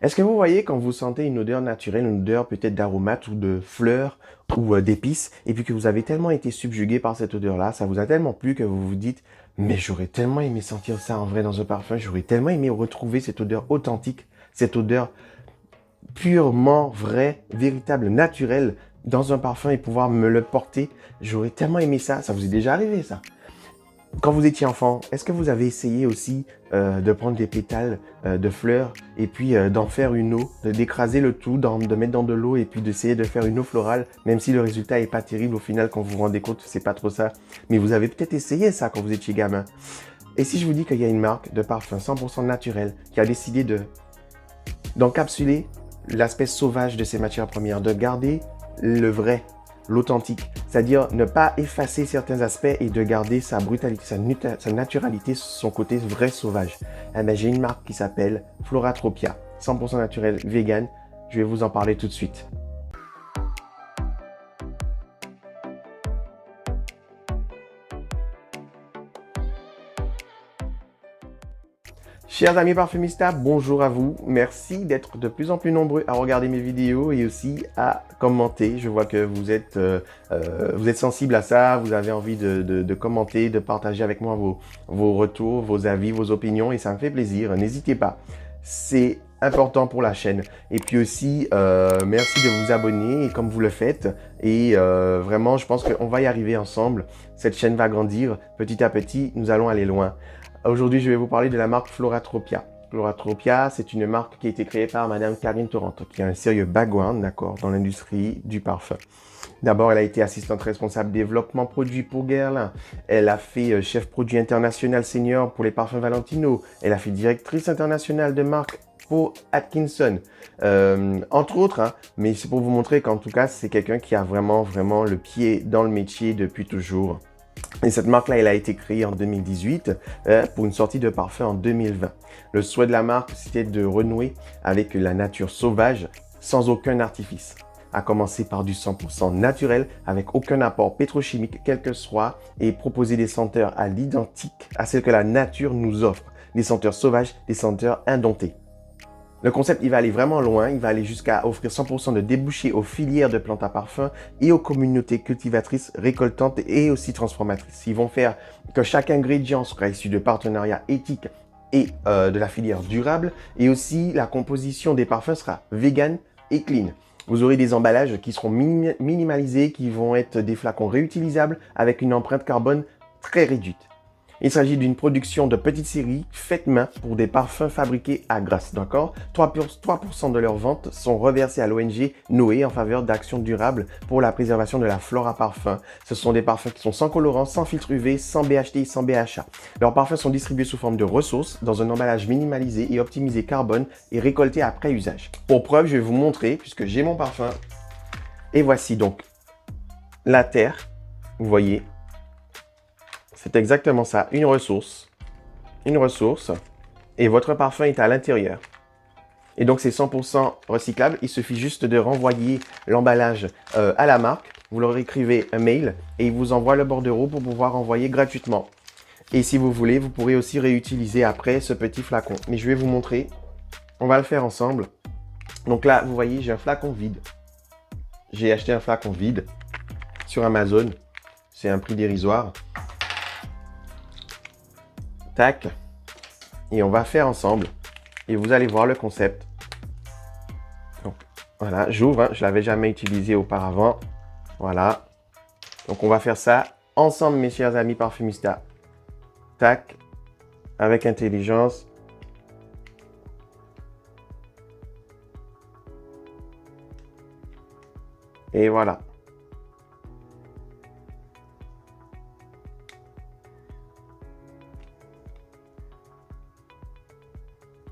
Est-ce que vous voyez quand vous sentez une odeur naturelle, une odeur peut-être d'aromates ou de fleurs ou d'épices, et puis que vous avez tellement été subjugué par cette odeur-là, ça vous a tellement plu que vous vous dites, mais j'aurais tellement aimé sentir ça en vrai dans un parfum, j'aurais tellement aimé retrouver cette odeur authentique, cette odeur purement vraie, véritable, naturelle dans un parfum et pouvoir me le porter. J'aurais tellement aimé ça. Ça vous est déjà arrivé, ça? Quand vous étiez enfant, est-ce que vous avez essayé aussi de prendre des pétales de fleurs et puis d'en faire une eau, d'écraser le tout, de mettre dans de l'eau et puis d'essayer de faire une eau florale, même si le résultat est pas terrible au final quand vous vous rendez compte, c'est pas trop ça. Mais vous avez peut-être essayé ça quand vous étiez gamin. Et si je vous dis qu'il y a une marque de parfum 100% naturel qui a décidé d'encapsuler l'aspect sauvage de ces matières premières, de garder le vrai, l'authentique, c'est-à-dire ne pas effacer certains aspects et de garder sa brutalité, sa naturalité, son côté vrai sauvage. Eh ben, j'ai une marque qui s'appelle Floratropia, 100% naturel, vegan. Je vais vous en parler tout de suite. Chers amis parfumistas, bonjour à vous. Merci d'être de plus en plus nombreux à regarder mes vidéos et aussi à commenter. Je vois que vous êtes sensible à ça, vous avez envie de commenter, de partager avec moi vos retours, vos avis, vos opinions et ça me fait plaisir. N'hésitez pas, c'est important pour la chaîne. Et puis aussi, merci de vous abonner et comme vous le faites. Et vraiment, je pense qu'on va y arriver ensemble. Cette chaîne va grandir petit à petit, nous allons aller loin. Aujourd'hui, je vais vous parler de la marque Floratropia. Floratropia, c'est une marque qui a été créée par Madame Karine Toronto, qui a un sérieux background, d'accord, dans l'industrie du parfum. D'abord, elle a été assistante responsable développement produit pour Guerlain. Elle a fait chef produit international senior pour les parfums Valentino. Elle a fait directrice internationale de marque pour Atkinson, entre autres, hein, mais c'est pour vous montrer qu'en tout cas, c'est quelqu'un qui a vraiment le pied dans le métier depuis toujours. Et cette marque-là, elle a été créée en 2018 pour une sortie de parfum en 2020. Le souhait de la marque, c'était de renouer avec la nature sauvage sans aucun artifice. À commencer par du 100% naturel avec aucun apport pétrochimique quel que soit et proposer des senteurs à l'identique à celles que la nature nous offre. Des senteurs sauvages, des senteurs indomptées. Le concept, il va aller vraiment loin, il va aller jusqu'à offrir 100% de débouchés aux filières de plantes à parfum et aux communautés cultivatrices, récoltantes et aussi transformatrices. Ils vont faire que chaque ingrédient sera issu de partenariats éthiques et de la filière durable et aussi la composition des parfums sera vegan et clean. Vous aurez des emballages qui seront minimalisés, qui vont être des flacons réutilisables avec une empreinte carbone très réduite. Il s'agit d'une production de petite série faite main pour des parfums fabriqués à Grasse, d'accord? 3% de leurs ventes sont reversées à l'ONG Noé en faveur d'actions durables pour la préservation de la flore à parfum. Ce sont des parfums qui sont sans colorant, sans filtre UV, sans BHT et sans BHA. Leurs parfums sont distribués sous forme de ressources dans un emballage minimalisé et optimisé carbone et récoltés après usage. Pour preuve, je vais vous montrer, puisque j'ai mon parfum. Et voici donc la terre, vous voyez. C'est exactement ça, une ressource, et votre parfum est à l'intérieur. Et donc c'est 100% recyclable, il suffit juste de renvoyer l'emballage à la marque, vous leur écrivez un mail et ils vous envoient le bordereau pour pouvoir envoyer gratuitement. Et si vous voulez, vous pourrez aussi réutiliser après ce petit flacon. Mais je vais vous montrer, on va le faire ensemble. Donc là, vous voyez, j'ai un flacon vide. J'ai acheté un flacon vide sur Amazon, c'est un prix dérisoire. Tac, et on va faire ensemble et vous allez voir le concept. Donc voilà, j'ouvre, hein, je l'avais jamais utilisé auparavant. Voilà, donc on va faire ça ensemble mes chers amis parfumistas. Tac, avec intelligence. Et voilà.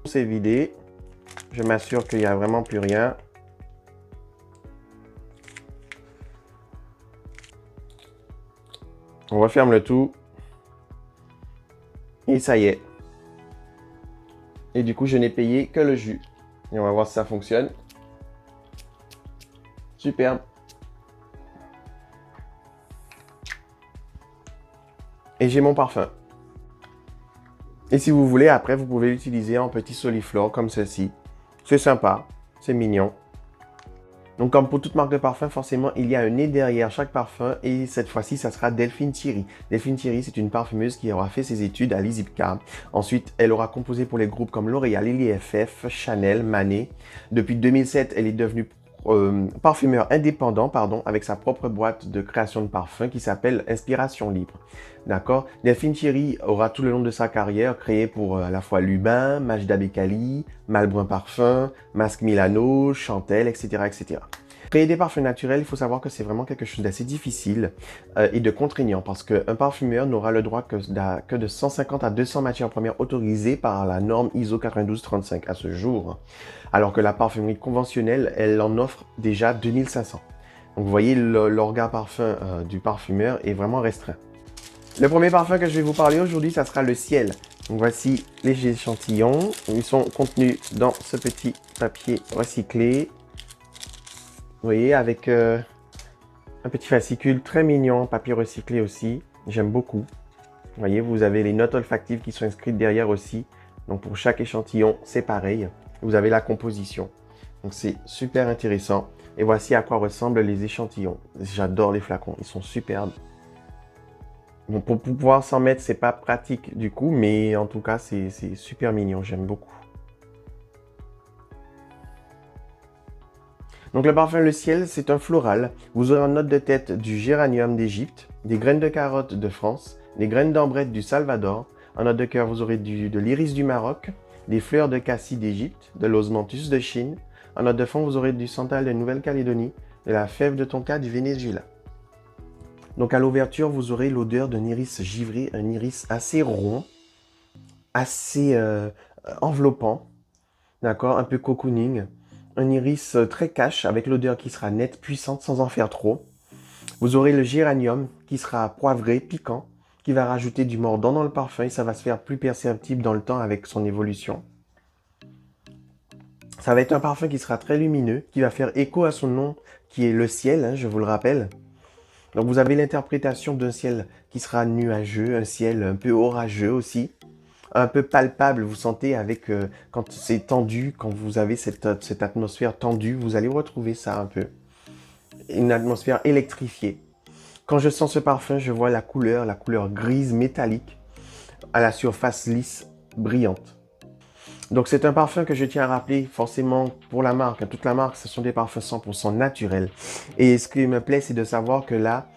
C'est vidé. Je m'assure qu'il n'y a vraiment plus rien. On referme le tout. Et ça y est. Et du coup, je n'ai payé que le jus. Et on va voir si ça fonctionne. Superbe. Et j'ai mon parfum. Et si vous voulez, après, vous pouvez l'utiliser en petit soliflore comme ceci. C'est sympa, c'est mignon. Donc comme pour toute marque de parfum, forcément, il y a un nez derrière chaque parfum et cette fois-ci, ça sera Delphine Thierry. Delphine Thierry, c'est une parfumeuse qui aura fait ses études à l'ISIPCA. Ensuite, elle aura composé pour les groupes comme L'Oréal, Lily FF, Chanel, Manet. Depuis 2007, elle est devenue parfumeur indépendant, avec sa propre boîte de création de parfums qui s'appelle Inspiration Libre. D'accord? Delphine Thierry aura tout le long de sa carrière créé pour à la fois Lubin, Majda Bekali, Malbrun Parfum, Masque Milano, Chantel, etc., etc. Créer des parfums naturels, il faut savoir que c'est vraiment quelque chose d'assez difficile et de contraignant parce qu'un parfumeur n'aura le droit que de 150 à 200 matières premières autorisées par la norme ISO 9235 à ce jour, alors que la parfumerie conventionnelle, elle en offre déjà 2500. Donc vous voyez, l'organe parfum du parfumeur est vraiment restreint. Le premier parfum que je vais vous parler aujourd'hui, ça sera le ciel. Donc voici les échantillons. Ils sont contenus dans ce petit papier recyclé. Vous voyez, avec un petit fascicule très mignon, papier recyclé aussi. J'aime beaucoup. Vous voyez, vous avez les notes olfactives qui sont inscrites derrière aussi. Donc pour chaque échantillon, c'est pareil. Vous avez la composition. Donc c'est super intéressant. Et voici à quoi ressemblent les échantillons. J'adore les flacons, ils sont superbes. Bon, pour pouvoir s'en mettre, c'est pas pratique du coup, mais en tout cas, c'est super mignon, j'aime beaucoup. Donc le parfum Le Ciel, c'est un floral. Vous aurez en note de tête du géranium d'Égypte, des graines de carotte de France, des graines d'ambrette du Salvador. En note de cœur, vous aurez de l'iris du Maroc, des fleurs de cassis d'Égypte, de l'osmanthus de Chine. En note de fond, vous aurez du santal de Nouvelle-Calédonie, de la fève de tonka du Venezuela. Donc à l'ouverture, vous aurez l'odeur d'un iris givré, un iris assez rond, assez enveloppant, d'accord, un peu cocooning. Un iris très cash avec l'odeur qui sera nette, puissante sans en faire trop. Vous aurez le géranium qui sera poivré, piquant, qui va rajouter du mordant dans le parfum et ça va se faire plus perceptible dans le temps avec son évolution. Ça va être un parfum qui sera très lumineux, qui va faire écho à son nom qui est le ciel, hein, je vous le rappelle. Donc vous avez l'interprétation d'un ciel qui sera nuageux, un ciel un peu orageux aussi. Un peu palpable, vous sentez avec quand c'est tendu, quand vous avez cette atmosphère tendue, vous allez retrouver ça un peu. Une atmosphère électrifiée. Quand je sens ce parfum, je vois la couleur grise métallique à la surface lisse, brillante. Donc c'est un parfum que je tiens à rappeler forcément pour la marque. Toute la marque, ce sont des parfums 100% naturels. Et ce qui me plaît, c'est de savoir que là,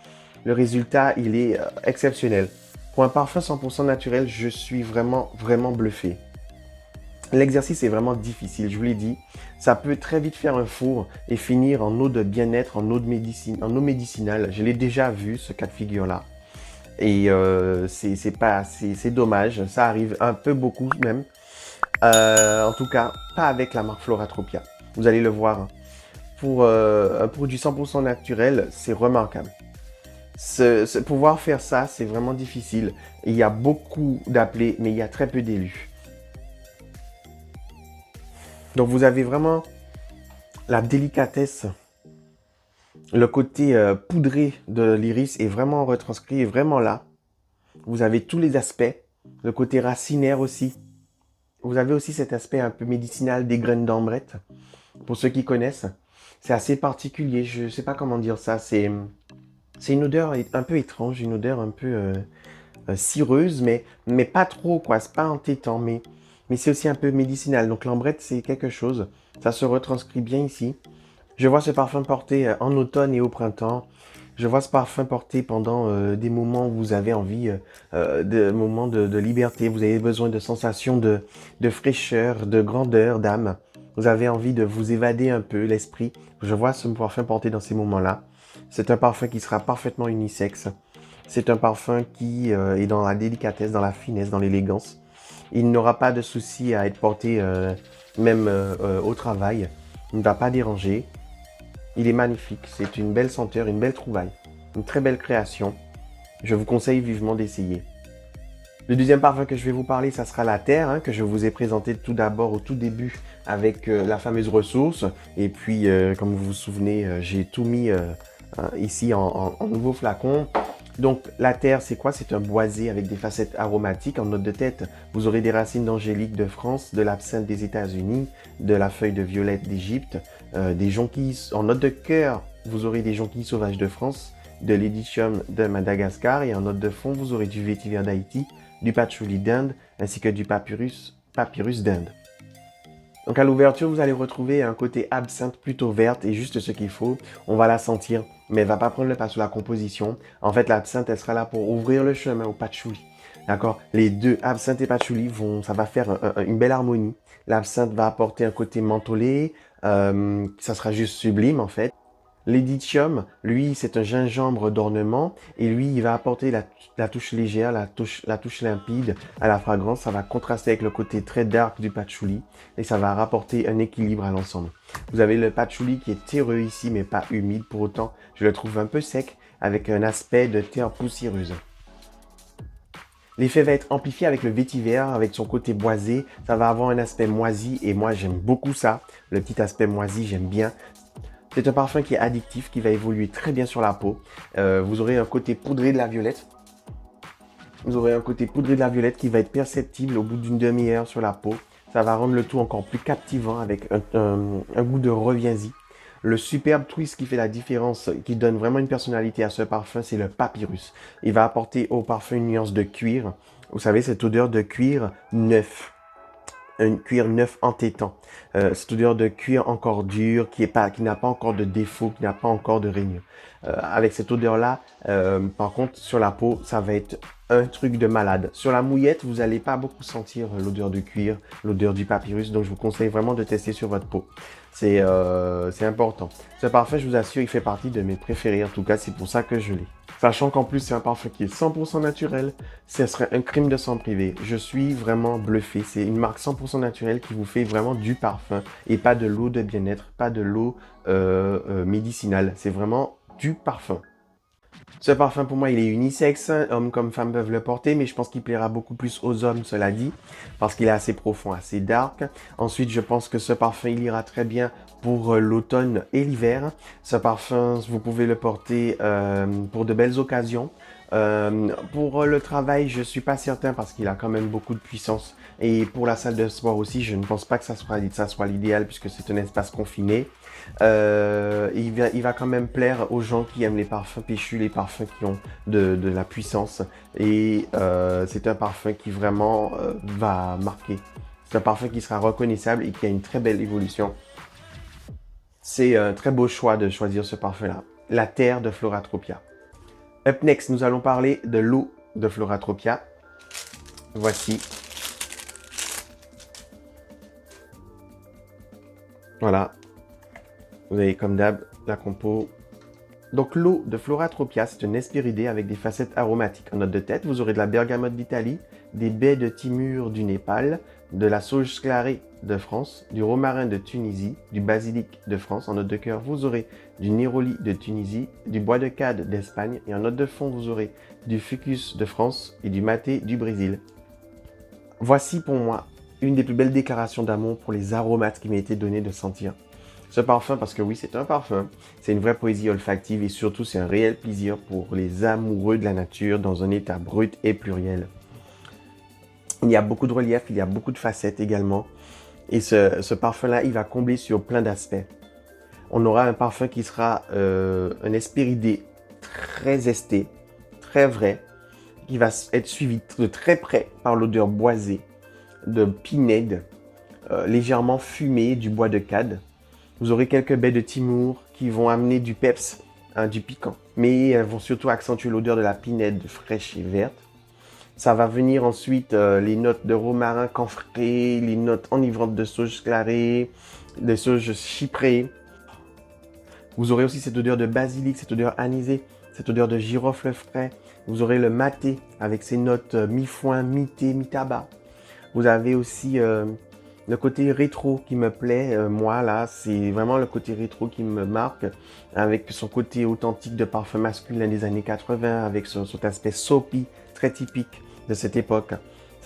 le résultat, il est exceptionnel. Pour un parfum 100% naturel, je suis vraiment bluffé. L'exercice est vraiment difficile, je vous l'ai dit. Ça peut très vite faire un four et finir en eau de bien-être, en eau médicinale. Je l'ai déjà vu, ce cas de figure-là. Et c'est dommage, ça arrive un peu beaucoup même. En tout cas, pas avec la marque Floratropia. Vous allez le voir. Hein. Pour un produit 100% naturel, c'est remarquable. Pouvoir faire ça, c'est vraiment difficile. Il y a beaucoup d'appelés, mais il y a très peu d'élus. Donc vous avez vraiment la délicatesse, le côté poudré de l'iris est vraiment retranscrit, est vraiment là. Vous avez tous les aspects, le côté racinaire aussi. Vous avez aussi cet aspect un peu médicinal des graines d'ambrette. Pour ceux qui connaissent, c'est assez particulier, je ne sais pas comment dire ça, c'est une odeur un peu étrange, une odeur un peu cireuse, mais pas trop, quoi. C'est pas entêtant, mais c'est aussi un peu médicinal. Donc l'ambrette, c'est quelque chose. Ça se retranscrit bien ici. Je vois ce parfum porté en automne et au printemps. Je vois ce parfum porté pendant des moments où vous avez envie, de moments de liberté. Vous avez besoin de sensations de fraîcheur, de grandeur, d'âme. Vous avez envie de vous évader un peu l'esprit. Je vois ce parfum porté dans ces moments-là. C'est un parfum qui sera parfaitement unisexe. C'est un parfum qui est dans la délicatesse, dans la finesse, dans l'élégance. Il n'aura pas de souci à être porté même au travail. Il ne va pas déranger. Il est magnifique. C'est une belle senteur, une belle trouvaille. Une très belle création. Je vous conseille vivement d'essayer. Le deuxième parfum que je vais vous parler, ça sera la Terre, hein, que je vous ai présenté tout d'abord au tout début avec la fameuse ressource. Et puis, comme vous vous souvenez, j'ai tout mis ici en nouveau flacon. Donc la terre, c'est quoi? C'est un boisé avec des facettes aromatiques. En note de tête, vous aurez des racines d'angélique de France, de l'absinthe des États-Unis, de la feuille de violette d'Égypte, des jonquilles. En note de cœur, vous aurez des jonquilles sauvages de France, de l'édicium de Madagascar, et en note de fond, vous aurez du vétiver d'Haïti, du patchouli d'Inde, ainsi que du papyrus d'Inde. Donc à l'ouverture, vous allez retrouver un côté absinthe plutôt verte et juste ce qu'il faut. On va la sentir, mais elle va pas prendre le pas sur la composition. En fait, l'absinthe, elle sera là pour ouvrir le chemin au patchouli. D'accord? Les deux, absinthe et patchouli, ça va faire une belle harmonie. L'absinthe va apporter un côté mentholé, ça sera juste sublime en fait. L'édicium, lui, c'est un gingembre d'ornement et lui, il va apporter la touche légère, la touche limpide à la fragrance. Ça va contraster avec le côté très dark du patchouli et ça va rapporter un équilibre à l'ensemble. Vous avez le patchouli qui est terreux ici, mais pas humide. Pour autant, je le trouve un peu sec avec un aspect de terre poussiéreuse. L'effet va être amplifié avec le vétiver, avec son côté boisé. Ça va avoir un aspect moisi et moi, j'aime beaucoup ça. Le petit aspect moisi, j'aime bien. C'est un parfum qui est addictif, qui va évoluer très bien sur la peau. Vous aurez un côté poudré de la violette. Vous aurez un côté poudré de la violette qui va être perceptible au bout d'une demi-heure sur la peau. Ça va rendre le tout encore plus captivant avec un goût de reviens-y. Le superbe twist qui fait la différence, qui donne vraiment une personnalité à ce parfum, c'est le papyrus. Il va apporter au parfum une nuance de cuir. Vous savez, cette odeur de cuir neuf. Un cuir neuf entêtant. Cette odeur de cuir encore dur, qui n'a pas encore de défaut, qui n'a pas encore de rainure. Avec cette odeur-là, par contre, sur la peau, ça va être un truc de malade. Sur la mouillette, vous n'allez pas beaucoup sentir l'odeur du cuir, l'odeur du papyrus, donc je vous conseille vraiment de tester sur votre peau. C'est important. Ce parfum, je vous assure, il fait partie de mes préférés. En tout cas, c'est pour ça que je l'ai. Sachant qu'en plus, c'est un parfum qui est 100% naturel, ce serait un crime de s'en priver. Je suis vraiment bluffé. C'est une marque 100% naturelle qui vous fait vraiment du parfum et pas de l'eau de bien-être, pas de l'eau médicinale. C'est vraiment du parfum. Ce parfum, pour moi, il est unisexe. Hommes comme femmes peuvent le porter, mais je pense qu'il plaira beaucoup plus aux hommes, cela dit, parce qu'il est assez profond, assez dark. Ensuite, je pense que ce parfum, il ira très bien pour l'automne et l'hiver. Ce parfum, vous pouvez le porter pour de belles occasions. Pour le travail, je suis pas certain parce qu'il a quand même beaucoup de puissance. Et pour la salle de sport aussi, je ne pense pas que ça soit l'idéal puisque c'est un espace confiné. Il va quand même plaire aux gens qui aiment les parfums péchus, les parfums qui ont de la puissance. Et c'est un parfum qui vraiment va marquer. C'est un parfum qui sera reconnaissable et qui a une très belle évolution. C'est un très beau choix de choisir ce parfum-là. La terre de Floratropia. Up next, nous allons parler de l'eau de Floratropia. Voici. Voilà. Vous avez comme d'hab la compo. Donc l'eau de Floratropia, c'est une hespéridée avec des facettes aromatiques. En note de tête, vous aurez de la bergamote d'Italie, des baies de Timur du Népal, de la sauge sclarée de France, du romarin de Tunisie, du basilic de France. En note de cœur, vous aurez du néroli de Tunisie, du bois de cade d'Espagne. Et en note de fond, vous aurez du ficus de France et du maté du Brésil. Voici pour moi une des plus belles déclarations d'amour pour les aromates qui m'a été donné de sentir. Ce parfum, parce que oui, c'est un parfum, c'est une vraie poésie olfactive et surtout, c'est un réel plaisir pour les amoureux de la nature dans un état brut et pluriel. Il y a beaucoup de relief, il y a beaucoup de facettes également. Et ce parfum-là, il va combler sur plein d'aspects. On aura un parfum qui sera un hespéridé très esté, très vrai, qui va être suivi de très près par l'odeur boisée de pinède, légèrement fumée du bois de cade. Vous aurez quelques baies de Timur qui vont amener du peps, du piquant. Mais elles vont surtout accentuer l'odeur de la pinède fraîche et verte. Ça va venir ensuite les notes de romarin camphré, les notes enivrantes de sauge sclarée, de sauge chyprée. Vous aurez aussi cette odeur de basilic, cette odeur anisée, cette odeur de girofle frais. Vous aurez le maté avec ses notes mi-foin, mi-thé, mi-tabac. Vous avez aussi le côté rétro qui me plaît, moi là, c'est vraiment le côté rétro qui me marque, avec son côté authentique de parfum masculin des années 80, avec son aspect soapy, très typique de cette époque.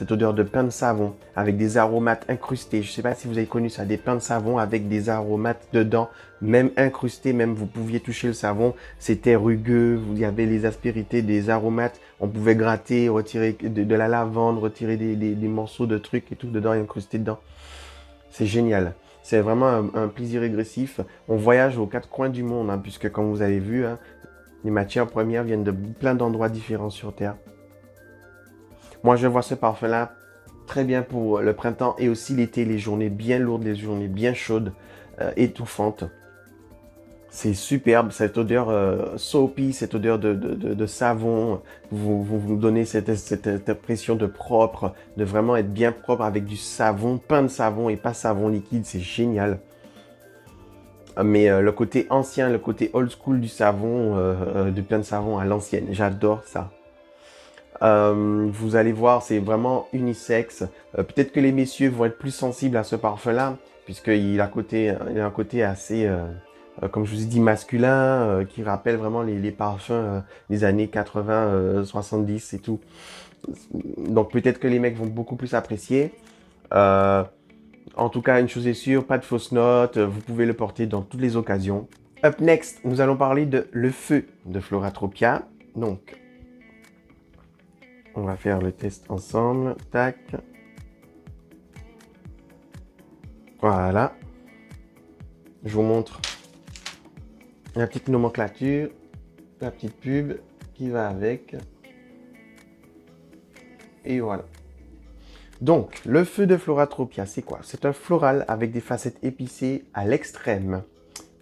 cette odeur de pain de savon avec des aromates incrustés. Je ne sais pas si vous avez connu ça, des pains de savon avec des aromates dedans, même incrustés, même vous pouviez toucher le savon, c'était rugueux, il y avait les aspérités des aromates, on pouvait gratter, retirer de la lavande, retirer des morceaux de trucs et tout dedans, incrusté dedans. C'est génial. C'est vraiment un plaisir régressif. On voyage aux quatre coins du monde, hein, puisque comme vous avez vu, hein, les matières premières viennent de plein d'endroits différents sur Terre. Moi, je vois ce parfum-là très bien pour le printemps et aussi l'été, les journées bien lourdes, les journées bien chaudes, étouffantes. C'est superbe, cette odeur soapy, cette odeur de savon, vous donnez cette impression de propre, de vraiment être bien propre avec du savon, pain de savon et pas savon liquide, c'est génial. Mais le côté ancien, le côté old school du savon, du pain de savon à l'ancienne, j'adore ça. Vous allez voir, c'est vraiment unisexe. Peut-être que les messieurs vont être plus sensibles à ce parfum-là, puisqu'il a un côté assez, comme je vous ai dit, masculin, qui rappelle vraiment les parfums des années 80, 70 et tout. Donc peut-être que les mecs vont beaucoup plus apprécier. En tout cas, une chose est sûre, pas de fausses notes, vous pouvez le porter dans toutes les occasions. Up next, nous allons parler de Le Feu de Floratropia. Donc, on va faire le test ensemble. Tac. Voilà. Je vous montre la petite nomenclature, la petite pub qui va avec. Et voilà. Donc, le feu de Floratropia, c'est quoi? C'est un floral avec des facettes épicées à l'extrême.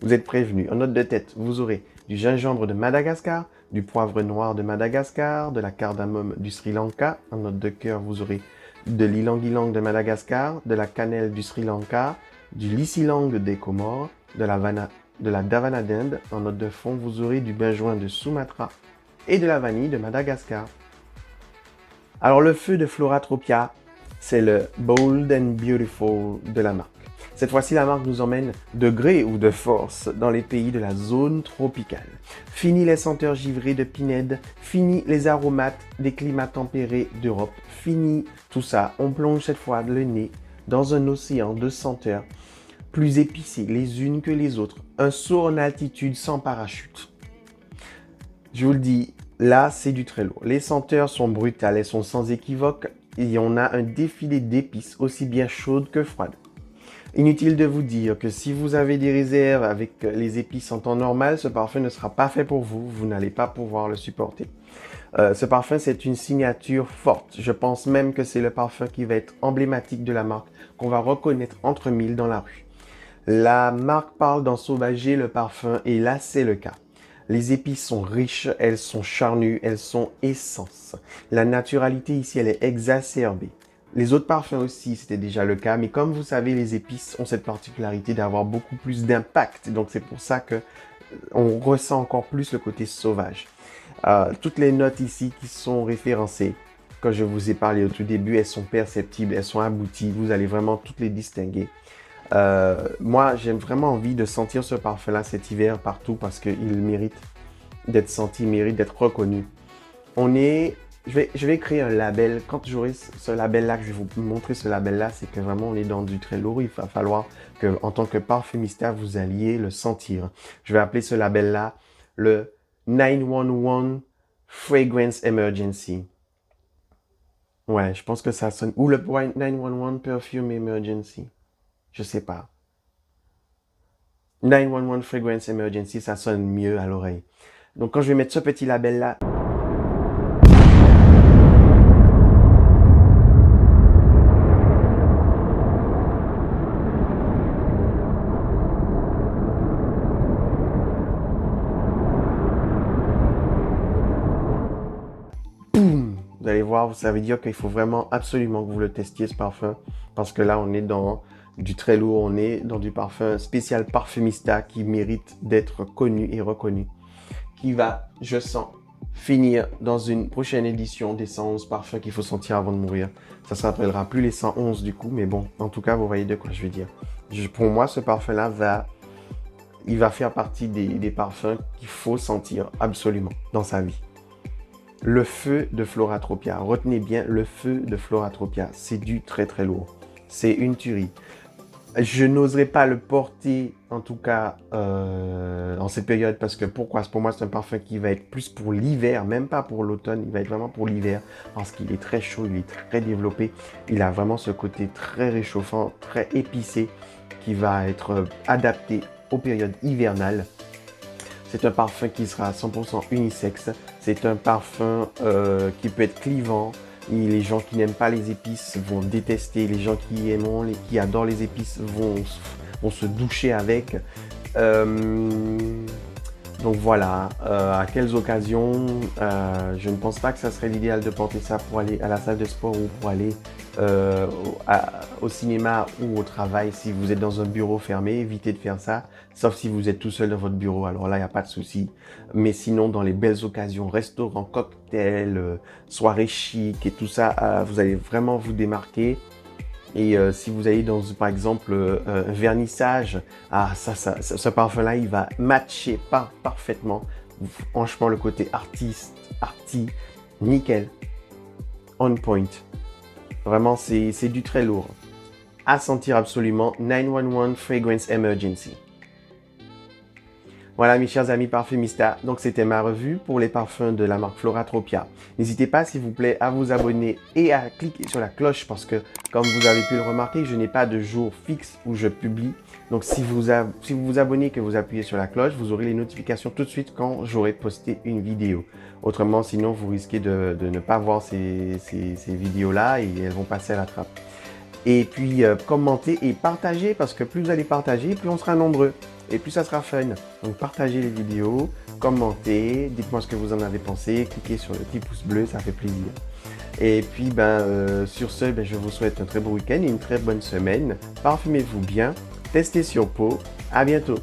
Vous êtes prévenus. En note de tête, vous aurez du gingembre de Madagascar, du poivre noir de Madagascar, de la cardamome du Sri Lanka. En note de cœur, vous aurez de l'ilang-ilang de Madagascar, de la cannelle du Sri Lanka, du lisilang des Comores, de la davana d'Inde. En note de fond, vous aurez du benjoin de Sumatra et de la vanille de Madagascar. Alors, le feu de Floratropia, c'est le Bold and Beautiful de la marque. Cette fois-ci, la marque nous emmène de gré ou de force dans les pays de la zone tropicale. Fini les senteurs givrées de pinède, fini les aromates des climats tempérés d'Europe, fini tout ça. On plonge cette fois le nez dans un océan de senteurs plus épicées les unes que les autres. Un saut en altitude sans parachute. Je vous le dis, là, c'est du très lourd. Les senteurs sont brutales, elles sont sans équivoque. Et on a un défilé d'épices aussi bien chaudes que froides. Inutile de vous dire que si vous avez des réserves avec les épices en temps normal, ce parfum ne sera pas fait pour vous. Vous n'allez pas pouvoir le supporter. Ce parfum, c'est une signature forte. Je pense même que c'est le parfum qui va être emblématique de la marque, qu'on va reconnaître entre mille dans la rue. La marque parle d'ensauvager le parfum et là, c'est le cas. Les épices sont riches, elles sont charnues, elles sont essence. La naturalité ici, elle est exacerbée. Les autres parfums aussi, c'était déjà le cas, mais comme vous savez, les épices ont cette particularité d'avoir beaucoup plus d'impact. Donc c'est pour ça que on ressent encore plus le côté sauvage. Toutes les notes ici qui sont référencées, quand je vous ai parlé au tout début, elles sont perceptibles, elles sont abouties. Vous allez vraiment toutes les distinguer. Moi, j'ai vraiment envie de sentir ce parfum-là cet hiver partout parce qu'il mérite d'être senti, il mérite d'être reconnu. Je vais créer un label. Quand j'aurai ce label-là, que je vais vous montrer ce label-là, c'est que vraiment on est dans du très lourd. Il va falloir que, en tant que parfumista, vous alliez le sentir. Je vais appeler ce label-là le 911 Fragrance Emergency. Ouais, je pense que ça sonne. Ou le 911 Perfume Emergency. Je sais pas. 911 Fragrance Emergency, ça sonne mieux à l'oreille. Donc quand je vais mettre ce petit label-là, vous allez voir, ça veut dire qu'il faut vraiment absolument que vous le testiez ce parfum. Parce que là, on est dans du très lourd, on est dans du parfum spécial parfumista qui mérite d'être connu et reconnu. Qui va, je sens, finir dans une prochaine édition des 111 parfums qu'il faut sentir avant de mourir. Ça ne s'appellera plus les 111 du coup, mais bon, en tout cas, vous voyez de quoi je veux dire. Pour moi, ce parfum-là il va faire partie des parfums qu'il faut sentir absolument dans sa vie. le feu de Floratropia. Retenez bien le feu de Floratropia. C'est du très très lourd. C'est une tuerie. Je n'oserais pas le porter, en tout cas, en cette période, parce que pourquoi? Pour moi, c'est un parfum qui va être plus pour l'hiver, même pas pour l'automne, il va être vraiment pour l'hiver, parce qu'il est très chaud, il est très développé, il a vraiment ce côté très réchauffant, très épicé, qui va être adapté aux périodes hivernales. C'est un parfum qui sera à 100% unisexe, c'est un parfum qui peut être clivant. Les gens qui n'aiment pas les épices vont détester, les gens qui adorent les épices vont se doucher avec. Donc voilà, à quelles occasions, je ne pense pas que ça serait l'idéal de porter ça pour aller à la salle de sport ou pour aller au cinéma ou au travail. Si vous êtes dans un bureau fermé, évitez de faire ça, sauf si vous êtes tout seul dans votre bureau, alors là, il n'y a pas de souci. Mais sinon, dans les belles occasions, restaurants, cocktails, soirées chic et tout ça, vous allez vraiment vous démarquer. Et si vous allez dans, par exemple, un vernissage, ce parfum-là, il va matcher parfaitement. Franchement, le côté arty, nickel, on point. Vraiment, c'est du très lourd. À sentir absolument, 911 Fragrance Emergency. Voilà mes chers amis parfumistas, donc c'était ma revue pour les parfums de la marque Floratropia. N'hésitez pas s'il vous plaît à vous abonner et à cliquer sur la cloche parce que comme vous avez pu le remarquer, je n'ai pas de jour fixe où je publie. Donc si vous vous abonnez et que vous appuyez sur la cloche, vous aurez les notifications tout de suite quand j'aurai posté une vidéo. Autrement, sinon vous risquez de ne pas voir ces vidéos-là et elles vont passer à la trappe. Et puis commentez et partagez parce que plus vous allez partager, plus on sera nombreux. Et plus ça sera fun. Donc partagez les vidéos, commentez, dites-moi ce que vous en avez pensé, cliquez sur le petit pouce bleu, ça fait plaisir. Et puis sur ce, je vous souhaite un très beau week-end et une très bonne semaine. Parfumez-vous bien, testez sur peau. À bientôt.